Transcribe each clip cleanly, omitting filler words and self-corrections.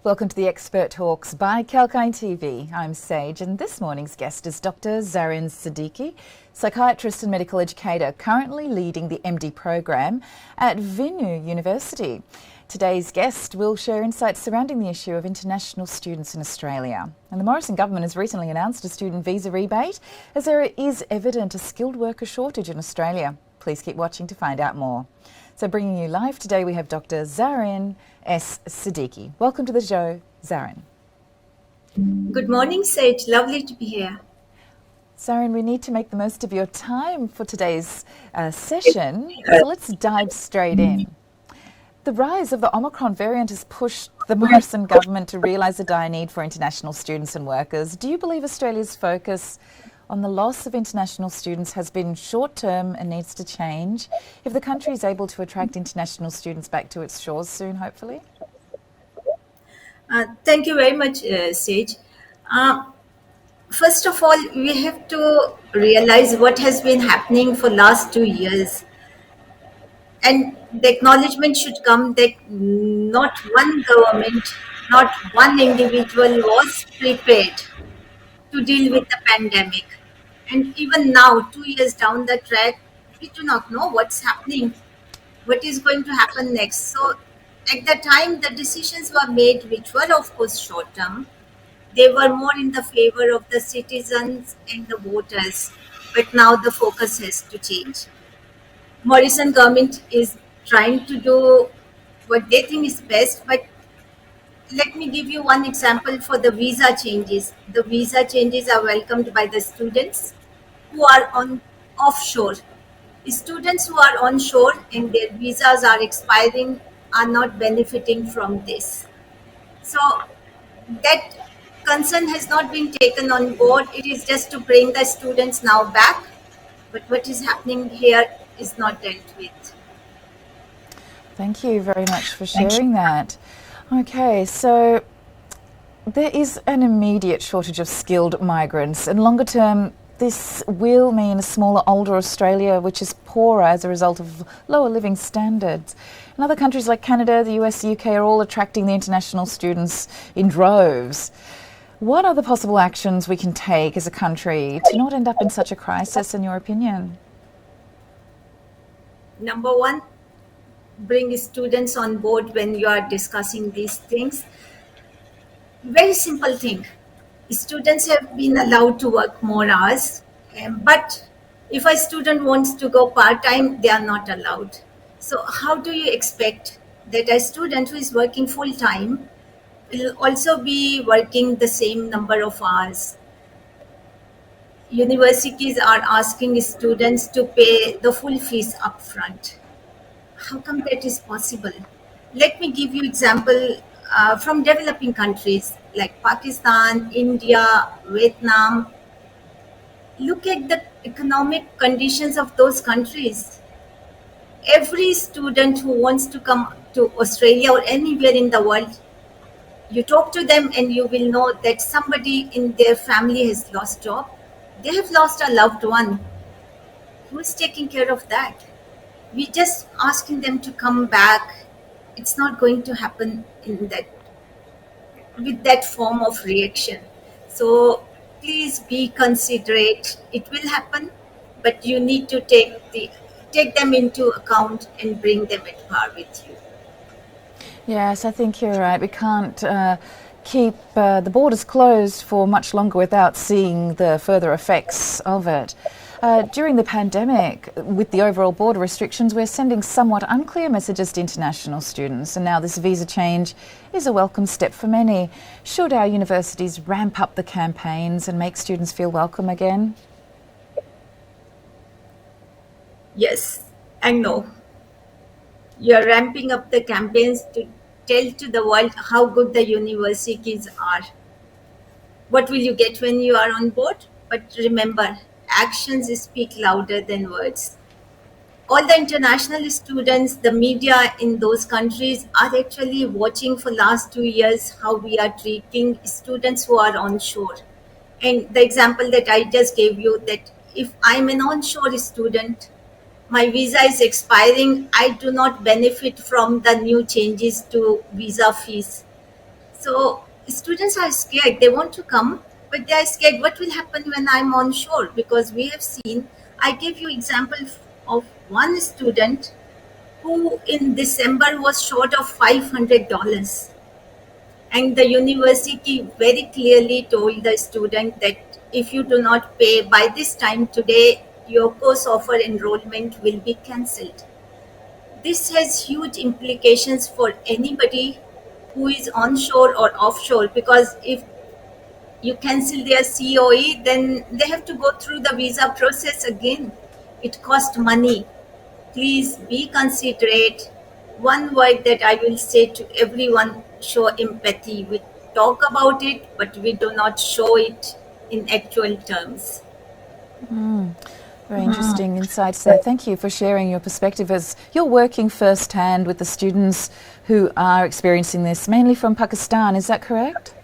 Welcome to the Expert Talks by Kalkine TV. I'm Sage, and this morning's guest is Dr. Zarrin Siddiqui, Psychiatrist and Medical Educator, currently leading the MD program at VINU University. Today's guest will share insights surrounding the issue of international students in Australia. And the Morrison government has recently announced a student visa rebate, as there is evident a skilled worker shortage in Australia. Please keep watching to find out more. So bringing you live today, we have Dr. Zarrin S. Siddiqui. Welcome to the show, Zarrin. Good morning, Sage. Lovely to be here. Zarrin, we need to make the most of your time for today's session, so let's dive straight in. The rise of the Omicron variant has pushed the Morrison government to realise the dire need for international students and workers. Do you believe Australia's focus on the loss of international students has been short-term and needs to change if the country is able to attract international students back to its shores soon, hopefully? Thank you very much, Sage. First of all, we have to realize what has been happening for last 2 years. And the acknowledgement should come that not one government, not one individual was prepared to deal with the pandemic. And even now, 2 years down the track, we do not know what's happening, what is going to happen next. So at the time the decisions were made, which were of course short term, they were more in the favor of the citizens and the voters. But now the focus has to change. Morrison government is trying to do what they think is best, but let me give you one example for the visa changes. The visa changes are welcomed by the students who are on offshore. Students who are onshore and their visas are expiring are not benefiting from this. So that concern has not been taken on board. It is just to bring the students now back, but what is happening here is not dealt with. Thank you very much for sharing that. Okay, so there is an immediate shortage of skilled migrants, and longer term this will mean a smaller, older Australia which is poorer as a result of lower living standards. And other countries like Canada, the US, the UK are all attracting the international students in droves. What are the possible actions we can take as a country to not end up in such a crisis, in your opinion? Number one, bring students on board when you are discussing these things. Very simple thing. Students have been allowed to work more hours, but if a student wants to go part-time, they are not allowed. So how do you expect that a student who is working full-time will also be working the same number of hours? Universities are asking students to pay the full fees upfront. How come that is possible? Let me give you example from developing countries like Pakistan, India, Vietnam. Look at the economic conditions of those countries. Every student who wants to come to Australia or anywhere in the world, you talk to them and you will know that somebody in their family has lost job. They have lost a loved one. Who is taking care of that? We just asking them to come back. It's not going to happen in that with that form of reaction. So please be considerate. It will happen, but you need to take them into account and bring them at par with you. Yes, I think you're right. We can't keep the borders closed for much longer without seeing the further effects of it. During the pandemic, with the overall border restrictions, we're sending somewhat unclear messages to international students, and now this visa change is a welcome step for many. Should our universities ramp up the campaigns and make students feel welcome again? Yes and no. You're ramping up the campaigns to tell to the world how good the universities are. What will you get when you are on board? But remember, actions speak louder than words. All the international students, the media in those countries are actually watching for last 2 years how we are treating students who are onshore. And the example that I just gave you, that if I'm an onshore student, my visa is expiring, I do not benefit from the new changes to visa fees. So students are scared. They want to come, but they are scared. What will happen when I'm on shore? Because we have seen. I gave you example of one student who in December was short of $500, and the university very clearly told the student that if you do not pay by this time today, your course offer enrollment will be cancelled. This has huge implications for anybody who is onshore or offshore, because if you cancel their COE, then they have to go through the visa process again. It costs money. Please be considerate. One word that I will say to everyone: show empathy. We talk about it, but we do not show it in actual terms. Very interesting insights there. Thank you for sharing your perspective as you're working firsthand with the students who are experiencing this, mainly from Pakistan. Is that correct?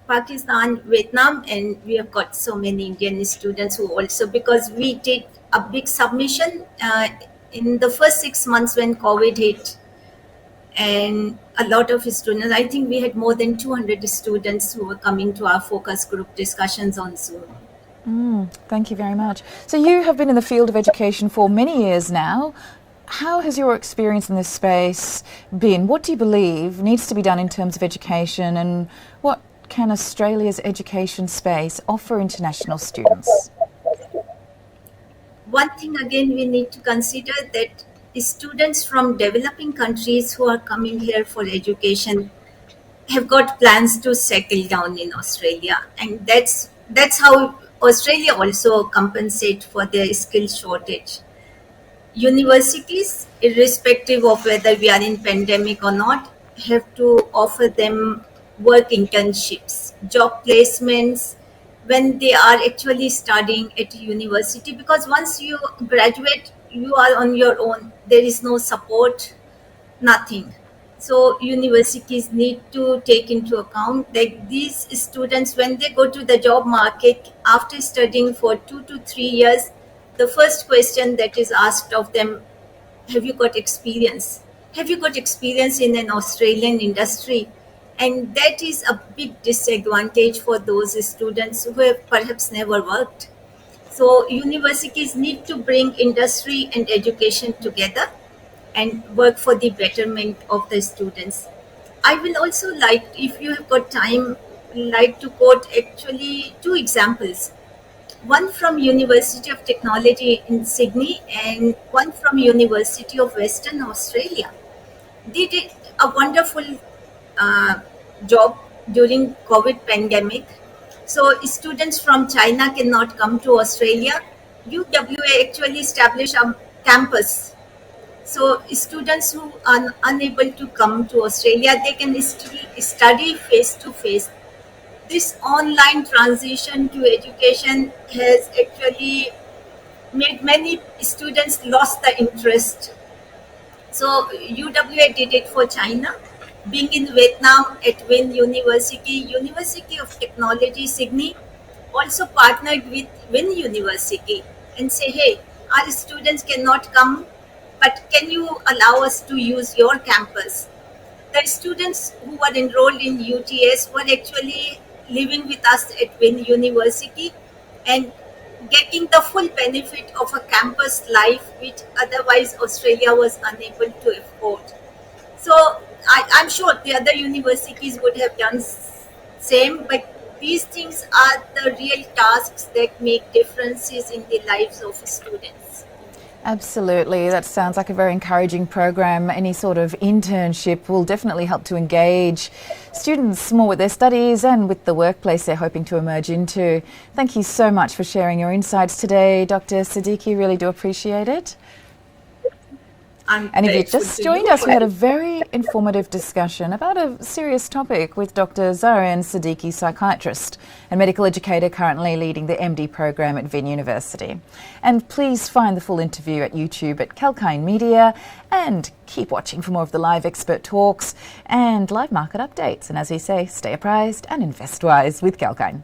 Pakistan, Vietnam, and we have got so many Indian students who also, because we did a big submission in the first 6 months when COVID hit, and a lot of students, I think we had more than 200 students who were coming to our focus group discussions on Zoom. Thank you very much. So you have been in the field of education for many years now. How has your experience in this space been? What do you believe needs to be done in terms of education, and what can Australia's education space offer international students? One thing again we need to consider, that students from developing countries who are coming here for education have got plans to settle down in Australia, and that's how Australia also compensate for their skill shortage. Universities, irrespective of whether we are in pandemic or not, have to offer them work internships, job placements when they are actually studying at university, because once you graduate, you are on your own. There is no support, nothing. So universities need to take into account that these students, when they go to the job market after studying for 2 to 3 years, the first question that is asked of them: have you got experience? Have you got experience in an Australian industry? And that is a big disadvantage for those students who have perhaps never worked. So universities need to bring industry and education together and work for the betterment of the students. I will also like, if you have got time, like to quote actually two examples. One from University of Technology in Sydney and one from University of Western Australia. They did a wonderful uh, job during COVID pandemic. So students from China cannot come to Australia. UWA actually established a campus, so students who are unable to come to Australia, they can still study face to face. This online transition to education has actually made many students lost the interest. So UWA did it for China. Being in Vietnam at Win University, University of Technology Sydney also partnered with Win University and say, hey, our students cannot come, but can you allow us to use your campus? The students who were enrolled in UTS were actually living with us at Win University and getting the full benefit of a campus life, which otherwise Australia was unable to afford. So I'm sure the other universities would have done same, but these things are the real tasks that make differences in the lives of students. Absolutely, that sounds like a very encouraging program. Any sort of internship will definitely help to engage students more with their studies and with the workplace they're hoping to emerge into. Thank you so much for sharing your insights today, Dr. Siddiqui. Really do appreciate it. And if you just joined us, we had a very informative discussion about a serious topic with Dr. Zarrin Siddiqui, psychiatrist and medical educator currently leading the MD program at Vin University. And please find the full interview at YouTube at Kalkine Media, and keep watching for more of the live expert talks and live market updates. And as we say, stay apprised and invest wise with Kalkine.